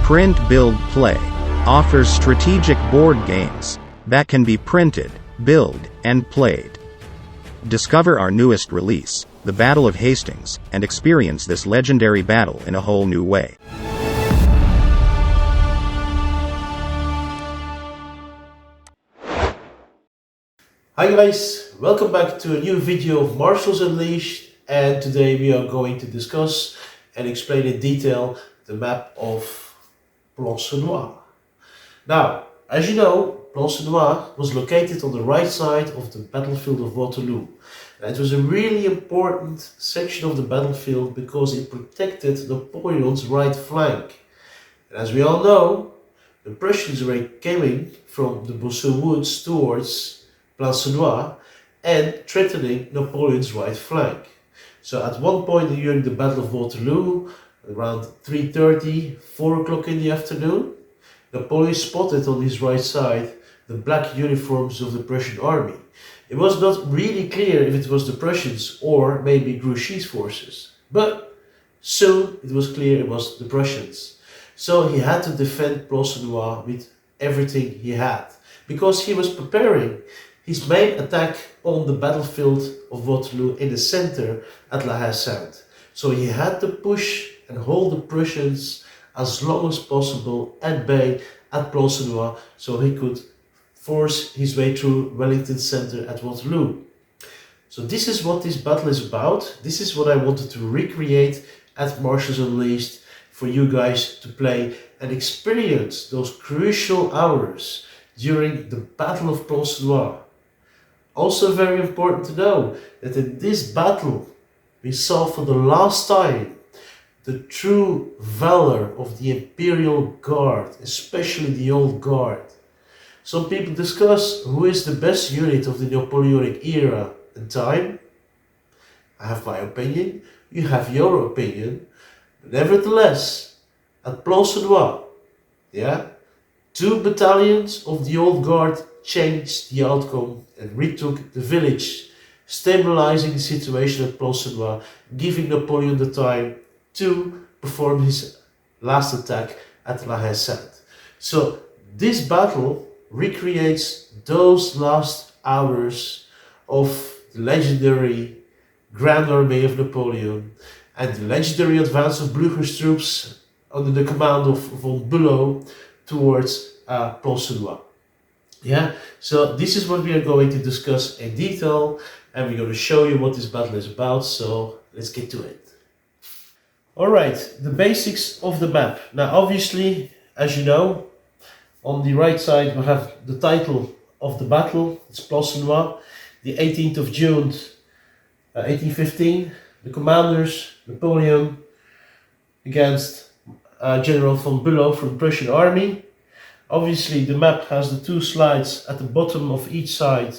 Print Build Play offers strategic board games that can be printed, built, and played. Discover our newest release, the Battle of Hastings, and experience this legendary battle in a whole new way. Hi guys, welcome back to a new video of Marshals Unleashed, and today we are going to discuss and explain in detail the map of Plancenoit. Now, as you know, Plancenoit was located on the right side of the battlefield of Waterloo. And it was a really important section of the battlefield because it protected Napoleon's right flank. And as we all know, the Prussians were coming from the Beauceau woods towards Plancenoit and threatening Napoleon's right flank. So at one point during the Battle of Waterloo, around 3:30, 4 o'clock in the afternoon, Napoleon spotted on his right side the black uniforms of the Prussian army. It was not really clear if it was the Prussians or maybe Grouchy's forces, but soon it was clear it was the Prussians. So he had to defend Plancenoit with everything he had, because he was preparing his main attack on the battlefield of Waterloo in the center at La Haye-Sainte. So he had to push and hold the Prussians as long as possible at bay at Plancenoit, so he could force his way through Wellington Center at Waterloo. So this is what this battle is about. This is what I wanted to recreate at Marshals Unleashed for you guys to play and experience those crucial hours during the Battle of Plancenoit. Also very important to know that in this battle we saw for the last time the true valor of the Imperial Guard, especially the Old Guard. Some people discuss who is the best unit of the Napoleonic era and time. I have my opinion, you have your opinion. Nevertheless, at Plancenoit, two battalions of the Old Guard changed the outcome and retook the village, stabilizing the situation at Plancenoit, giving Napoleon the time to perform his last attack at La Haye-Sainte. So this battle recreates those last hours of the legendary Grand Army of Napoleon and the legendary advance of Blucher's troops under the command of von Bulow towards Plancenoit. So this is what we are going to discuss in detail, and we're going to show you what this battle is about, so let's get to it. Alright, the basics of the map. Now obviously, as you know, on the right side we have the title of the battle. It's Plancenoit, the 18th of June 1815. The commanders, Napoleon against General von Bulow from the Prussian army. Obviously the map has the two slides at the bottom of each side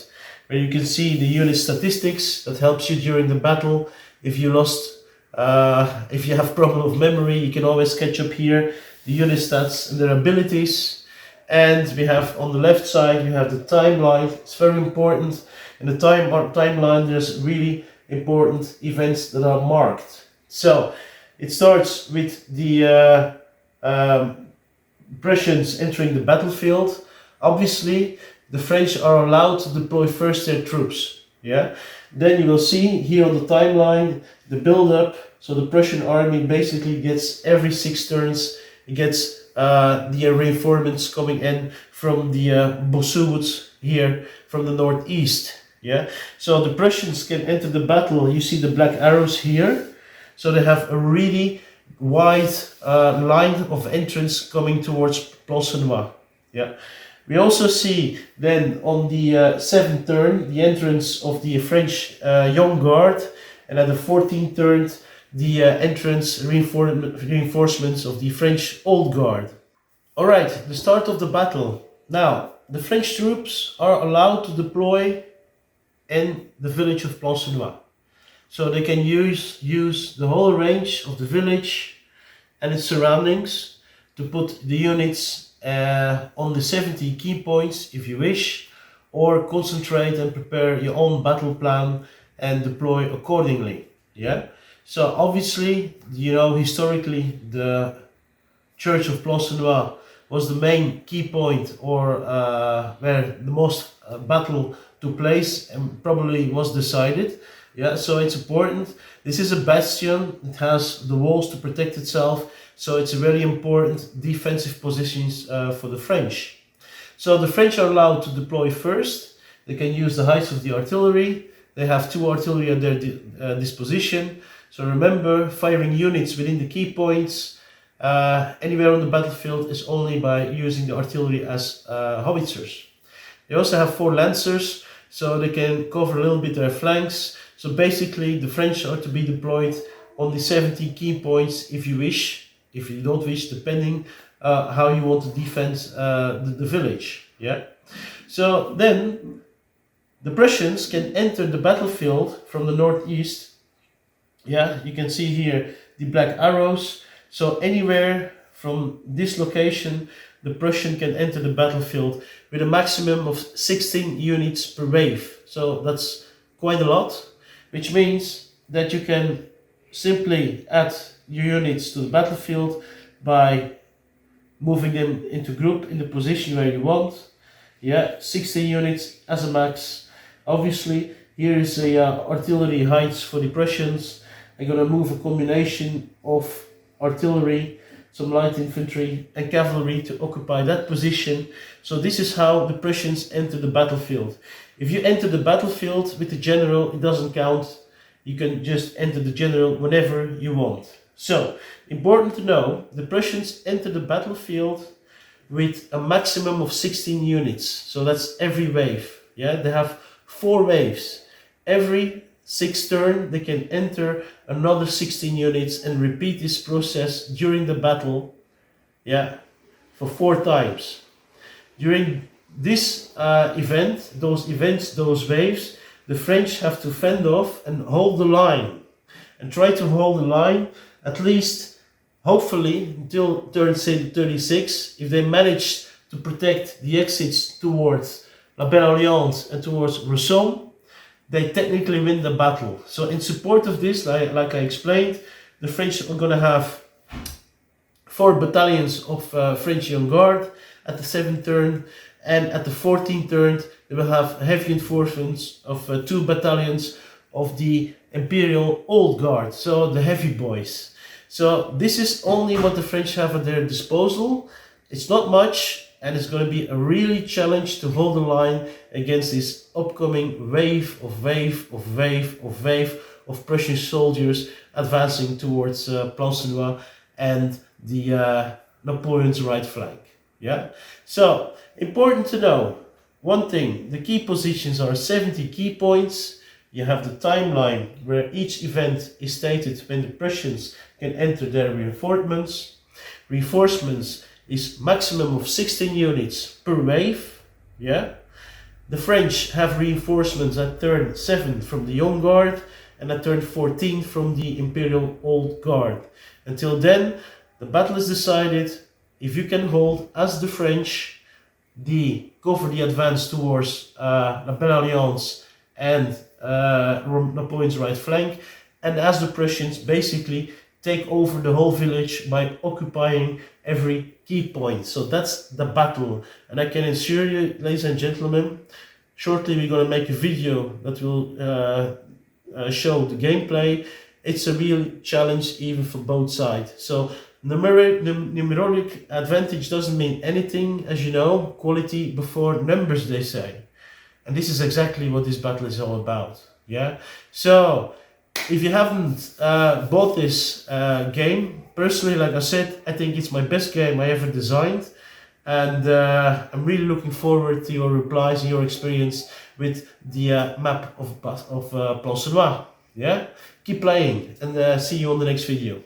where you can see the unit statistics that helps you during the battle. If you have problem of memory, you can always catch up here the unit stats and their abilities. And we have on the left side, you have the timeline. It's very important. In the timeline, there's really important events that are marked. So it starts with the Prussians entering the battlefield. Obviously, the French are allowed to deploy first their troops. Then you will see here on the timeline the build-up. So the Prussian army basically gets every 6 turns, it gets the reinforcements coming in from the Beauceau woods here from the northeast. So the Prussians can enter the battle. You see the black arrows here. So they have a really wide line of entrance coming towards Plancenoit. We also see then on the 7th turn the entrance of the French Young Guard, and at the 14th turn the entrance reinforcements of the French Old Guard. Alright, the start of the battle. Now, the French troops are allowed to deploy in the village of Plancenoit. So they can use the whole range of the village and its surroundings to put the units on the 70 key points if you wish, or concentrate and prepare your own battle plan and deploy accordingly. So obviously, historically the church of Plancenoit was the main key point, or where the most battle took place and probably was decided. Yeah, so it's important. This is a bastion. It has the walls to protect itself, so it's a very important defensive positions for the French. So the French are allowed to deploy first. They can use the heights of the artillery. They have 2 artillery at their disposition. So remember, firing units within the key points anywhere on the battlefield is only by using the artillery as howitzers. They also have 4 lancers, so they can cover a little bit their flanks. So basically the French are to be deployed on the 70 key points if you wish. If you don't wish, depending how you want to defend the village. Yeah. So then the Prussians can enter the battlefield from the northeast. Yeah, you can see here the black arrows. So anywhere from this location, the Prussian can enter the battlefield with a maximum of 16 units per wave. So that's quite a lot, which means that you can simply add your units to the battlefield by moving them into group in the position where you want. Yeah, 16 units as a max. Obviously, here is a artillery heights for the Prussians. I'm going to move a combination of artillery, some light infantry and cavalry to occupy that position. So this is how the Prussians enter the battlefield. If you enter the battlefield with the general, it doesn't count. You can just enter the general whenever you want. So, important to know, the Prussians enter the battlefield with a maximum of 16 units. So that's every wave. Yeah, they have 4 waves. Every 6 turn they can enter another 16 units and repeat this process during the battle. Yeah, for 4 times. During this those waves, the French have to fend off and hold the line. And try to hold the line at least, hopefully, until turn 36. If they manage to protect the exits towards La Belle Alliance and towards Rossomme, they technically win the battle. So in support of this, like I explained, the French are going to have 4 battalions of French Young Guard at the 7th turn, and at the 14th turn they will have heavy reinforcements of 2 battalions of the Imperial Old Guard, so the heavy boys. So this is only what the French have at their disposal. It's not much, and it's going to be a really challenge to hold the line against this upcoming wave of Prussian soldiers advancing towards Plancenoit and the Napoleon's right flank. Yeah. So important to know one thing: the key positions are 70 key points. You have the timeline where each event is stated when the Prussians can enter their reinforcements. Reinforcements is maximum of 16 units per wave. Yeah. The French have reinforcements at turn 7 from the Young Guard and at turn 14 from the Imperial Old Guard. Until then, the battle is decided. If you can hold, as the French, cover the advance towards La Belle Alliance and Napoleon's right flank, and as the Prussians basically take over the whole village by occupying every key point. So that's the battle, and I can assure you, ladies and gentlemen, shortly we're going to make a video that will show the gameplay. It's a real challenge even for both sides. So numeric advantage doesn't mean anything, as you know. Quality before numbers, they say. And this is exactly what this battle is all about. Yeah. So if you haven't bought this game, personally, like I said, I think it's my best game I ever designed. And I'm really looking forward to your replies and your experience with the map of Plancenoit. Yeah. Keep playing, and see you on the next video.